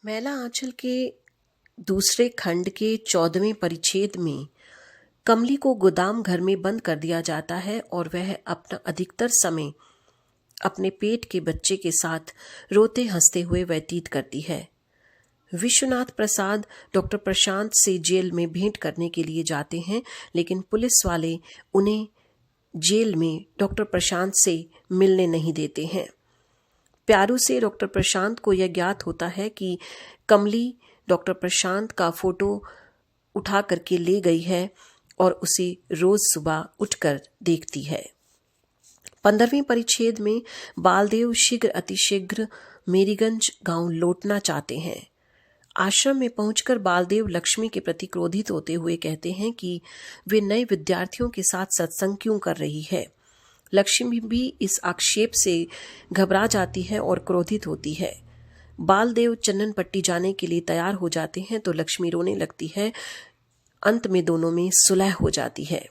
मैला आंचल के दूसरे खंड के 14वें परिच्छेद में कमली को गोदाम घर में बंद कर दिया जाता है और वह अपना अधिकतर समय अपने पेट के बच्चे के साथ रोते हंसते हुए व्यतीत करती है। विश्वनाथ प्रसाद डॉक्टर प्रशांत से जेल में भेंट करने के लिए जाते हैं, लेकिन पुलिस वाले उन्हें जेल में डॉक्टर प्रशांत से मिलने नहीं देते हैं। प्यारू से डॉक्टर प्रशांत को यह ज्ञात होता है कि कमली डॉक्टर प्रशांत का फोटो उठा करके ले गई है और उसे रोज सुबह उठकर देखती है। 15वें परिच्छेद में बालदेव शीघ्र अतिशीघ्र मेरीगंज गांव लौटना चाहते हैं। आश्रम में पहुंचकर बालदेव लक्ष्मी के प्रति क्रोधित होते हुए कहते हैं कि वे नए विद्यार्थियों के साथ सत्संग क्यों कर रही है। लक्ष्मी भी इस आक्षेप से घबरा जाती है और क्रोधित होती है। बालदेव चंदन पट्टी जाने के लिए तैयार हो जाते हैं तो लक्ष्मी रोने लगती है। अंत में दोनों में सुलह हो जाती है।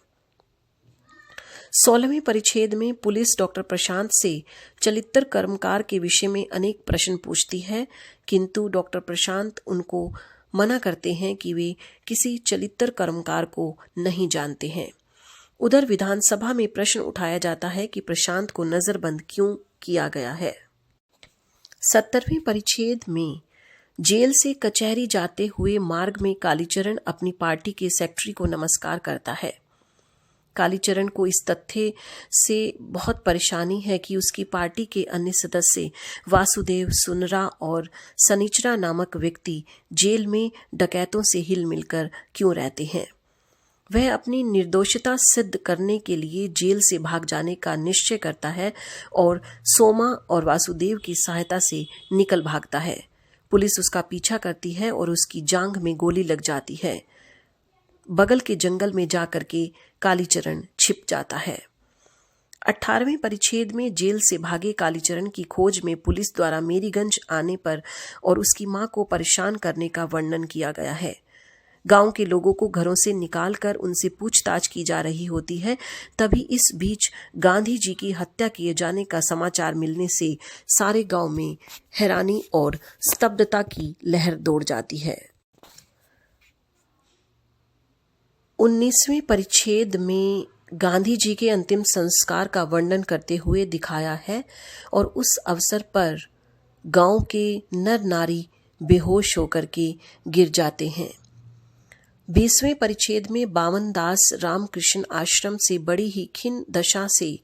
16वें परिच्छेद में पुलिस डॉक्टर प्रशांत से चलित्र कर्मकार के विषय में अनेक प्रश्न पूछती है, किंतु डॉक्टर प्रशांत उनको मना करते हैं कि वे किसी चलित्र कर्मकार को नहीं जानते हैं। उधर विधानसभा में प्रश्न उठाया जाता है कि प्रशांत को नजरबंद क्यों किया गया है। 17वें परिच्छेद में जेल से कचहरी जाते हुए मार्ग में कालीचरण अपनी पार्टी के सेक्रेटरी को नमस्कार करता है। कालीचरण को इस तथ्य से बहुत परेशानी है कि उसकी पार्टी के अन्य सदस्य वासुदेव, सुनरा और सनीचरा नामक व्यक्ति जेल में डकैतों से हिल मिलकर क्यों रहते हैं। वह अपनी निर्दोषता सिद्ध करने के लिए जेल से भाग जाने का निश्चय करता है और सोमा और वासुदेव की सहायता से निकल भागता है। पुलिस उसका पीछा करती है और उसकी जांघ में गोली लग जाती है। बगल के जंगल में जाकर के कालीचरण छिप जाता है। 18वें परिच्छेद में जेल से भागे कालीचरण की खोज में पुलिस द्वारा मेरीगंज आने पर और उसकी मां को परेशान करने का वर्णन किया गया है। गांव के लोगों को घरों से निकालकर उनसे पूछताछ की जा रही होती है। तभी इस बीच गांधी जी की हत्या किए जाने का समाचार मिलने से सारे गांव में हैरानी और स्तब्धता की लहर दौड़ जाती है। 19वें परिच्छेद में गांधी जी के अंतिम संस्कार का वर्णन करते हुए दिखाया है और उस अवसर पर गांव के नर नारी बेहोश होकर के गिर जाते हैं। 20वें परिच्छेद में बावन दास रामकृष्ण आश्रम से बड़ी ही खिन्न दशा से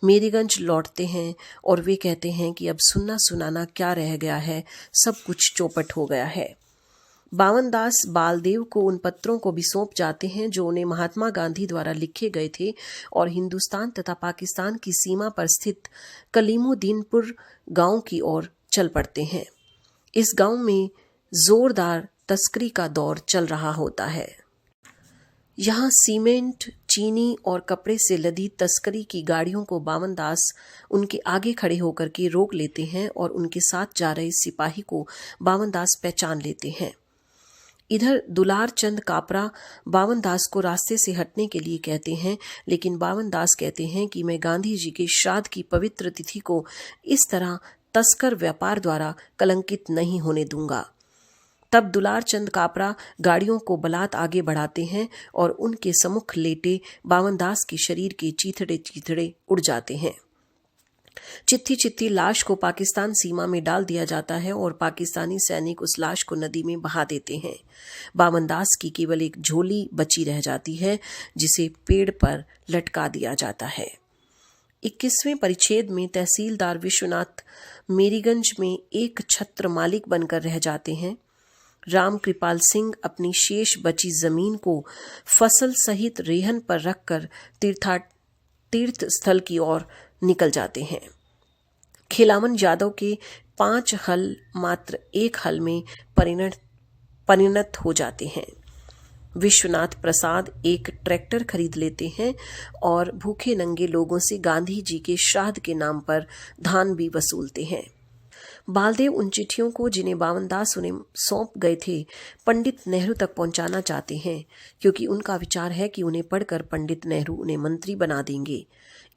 मेरीगंज लौटते हैं और वे कहते हैं कि अब सुनना सुनाना क्या रह गया है, सब कुछ चौपट हो गया है। बावन दास बालदेव को उन पत्रों को भी सौंप जाते हैं जो उन्हें महात्मा गांधी द्वारा लिखे गए थे और हिंदुस्तान तथा पाकिस्तान की सीमा पर स्थित कलीमुद्दीनपुर गांव की ओर चल पड़ते हैं। इस गांव में जोरदार तस्करी का दौर चल रहा होता है। यहाँ सीमेंट, चीनी और कपड़े से लदी तस्करी की गाड़ियों को बावन दास उनके आगे खड़े होकर के रोक लेते हैं और उनके साथ जा रहे सिपाही को बावन दास पहचान लेते हैं। इधर दुलार चंद कापरा बावन दास को रास्ते से हटने के लिए कहते हैं, लेकिन बावन दास कहते हैं कि मैं गांधी जी के श्राद्ध की पवित्र तिथि को इस तरह तस्कर व्यापार द्वारा कलंकित नहीं होने दूंगा। तब दुलार चंद कापरा गाड़ियों को बलात् आगे बढ़ाते हैं और उनके सम्मुख लेटे बावन दास के शरीर के चीथड़े चीथड़े उड़ जाते हैं। चित्ती चित्ती लाश को पाकिस्तान सीमा में डाल दिया जाता है और पाकिस्तानी सैनिक उस लाश को नदी में बहा देते हैं। बावन दास की केवल एक झोली बची रह जाती है जिसे पेड़ पर लटका दिया जाता है। 21वें परिच्छेद में तहसीलदार विश्वनाथ मेरीगंज में एक छत्र मालिक बनकर रह जाते हैं। राम कृपाल सिंह अपनी शेष बची जमीन को फसल सहित रेहन पर रखकर तीर्थ स्थल की ओर निकल जाते हैं। खिलावन यादव के 5 हल मात्र 1 हल में परिणत हो जाते हैं। विश्वनाथ प्रसाद एक ट्रैक्टर खरीद लेते हैं और भूखे नंगे लोगों से गांधी जी के श्राद्ध के नाम पर धान भी वसूलते हैं। बालदेव उन चिट्ठियों को जिन्हें बावन दास उन्हें सौंप गए थे पंडित नेहरू तक पहुंचाना चाहते हैं, क्योंकि उनका विचार है कि उन्हें पढ़कर पंडित नेहरू उन्हें मंत्री बना देंगे।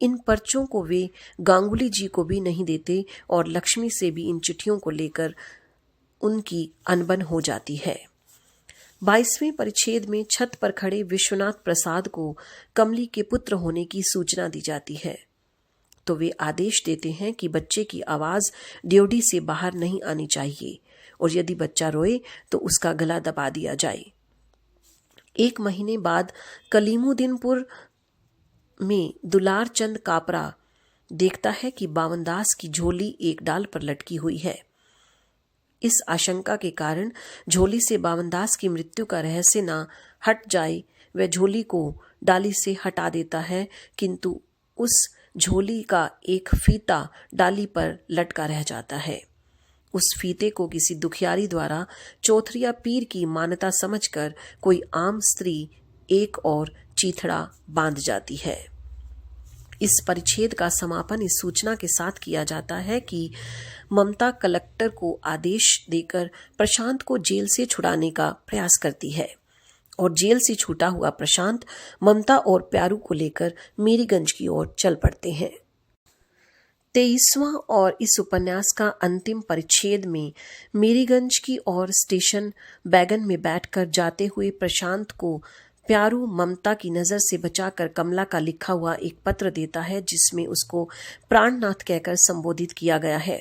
इन पर्चों को वे गांगुली जी को भी नहीं देते और लक्ष्मी से भी इन चिट्ठियों को लेकर उनकी अनबन हो जाती है। 22वें परिच्छेद में छत पर खड़े विश्वनाथ प्रसाद को कमली के पुत्र होने की सूचना दी जाती है, तो वे आदेश देते हैं कि बच्चे की आवाज ड्योढ़ी से बाहर नहीं आनी चाहिए और यदि बच्चा रोए तो उसका गला दबा दिया जाए। 1 महीने बाद कलीमुद्दीनपुर में दुलार चंद कापरा देखता है कि बावनदास की झोली एक डाल पर लटकी हुई है। इस आशंका के कारण झोली से बावनदास की मृत्यु का रहस्य न हट जाए, वह झोली को डाली से हटा देता है, किंतु उस झोली का एक फीता डाली पर लटका रह जाता है। उस फीते को किसी दुखियारी द्वारा चौथरिया पीर की मान्यता समझकर कोई आम स्त्री एक और चीथड़ा बांध जाती है। इस परिच्छेद का समापन इस सूचना के साथ किया जाता है कि ममता कलेक्टर को आदेश देकर प्रशांत को जेल से छुड़ाने का प्रयास करती है और जेल से छूटा हुआ प्रशांत ममता और प्यारू को लेकर मीरीगंज की ओर चल पड़ते हैं। 23वां और इस उपन्यास का अंतिम परिच्छेद में मीरीगंज की ओर स्टेशन बैगन में बैठकर जाते हुए प्रशांत को प्यारू ममता की नजर से बचाकर कमला का लिखा हुआ एक पत्र देता है, जिसमें उसको प्राणनाथ कहकर संबोधित किया गया है।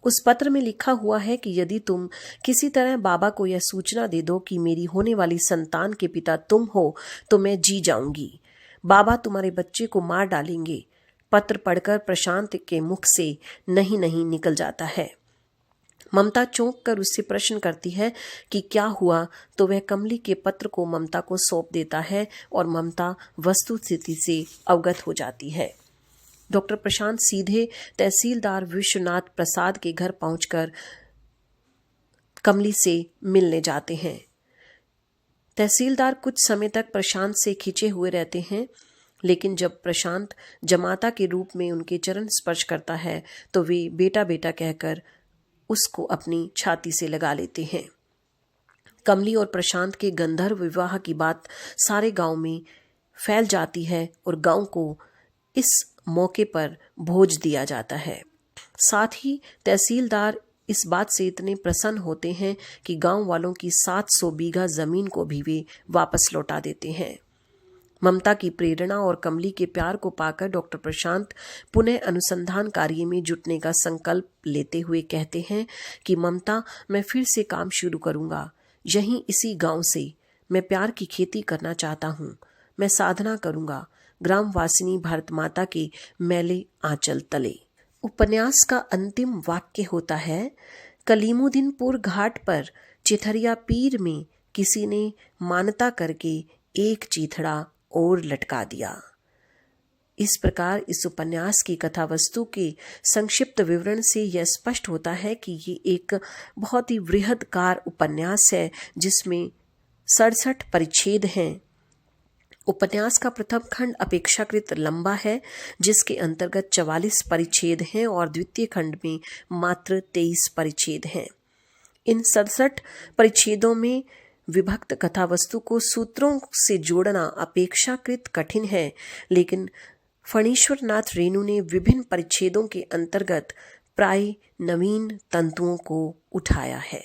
उस पत्र में लिखा हुआ है कि यदि तुम किसी तरह बाबा को यह सूचना दे दो कि मेरी होने वाली संतान के पिता तुम हो तो मैं जी जाऊंगी। बाबा तुम्हारे बच्चे को मार डालेंगे। पत्र पढ़कर प्रशांत के मुख से नहीं निकल जाता है। ममता चौंक कर उससे प्रश्न करती है कि क्या हुआ, तो वह कमली के पत्र को ममता को सौंप देता है और ममता वस्तुस्थिति से अवगत हो जाती है। डॉक्टर प्रशांत सीधे तहसीलदार विश्वनाथ प्रसाद के घर पहुंचकर कमली से मिलने जाते हैं। तहसीलदार कुछ समय तक प्रशांत से खिंचे हुए रहते हैं, लेकिन जब प्रशांत जमाता के रूप में उनके चरण स्पर्श करता है तो वे बेटा बेटा कहकर उसको अपनी छाती से लगा लेते हैं। कमली और प्रशांत के गंधर्व विवाह की बात सारे गांव में फैल जाती है और गांव को इस मौके पर भोज दिया जाता है। साथ ही तहसीलदार इस बात से इतने प्रसन्न होते हैं कि गांव वालों की 700 बीघा जमीन को भी वे वापस लौटा देते हैं। ममता की प्रेरणा और कमली के प्यार को पाकर डॉक्टर प्रशांत पुनः अनुसंधान कार्य में जुटने का संकल्प लेते हुए कहते हैं कि ममता, मैं फिर से काम शुरू करूंगा, यहीं इसी गांव से। मैं प्यार की खेती करना चाहता हूं। मैं साधना करूंगा, ग्राम वासिनी भारत माता के मैले आंचल तले। उपन्यास का अंतिम वाक्य होता है, कलीमुद्दीनपुर घाट पर चिथरिया पीर में किसी ने मान्यता करके एक चीथड़ा और लटका दिया। इस प्रकार इस उपन्यास की कथा वस्तु के संक्षिप्त विवरण से यह स्पष्ट होता है कि ये एक बहुत ही बृहदाकार उपन्यास है, जिसमें 67 परिच्छेद हैं। उपन्यास का प्रथम खंड अपेक्षाकृत लंबा है, जिसके अंतर्गत 44 परिच्छेद हैं और द्वितीय खंड में मात्र 23 परिच्छेद हैं। इन 67 परिच्छेदों में विभक्त कथा वस्तु को सूत्रों से जोड़ना अपेक्षाकृत कठिन है, लेकिन फणीश्वर नाथ रेणु ने विभिन्न परिच्छेदों के अंतर्गत प्राय नवीन तंतुओं को उठाया है।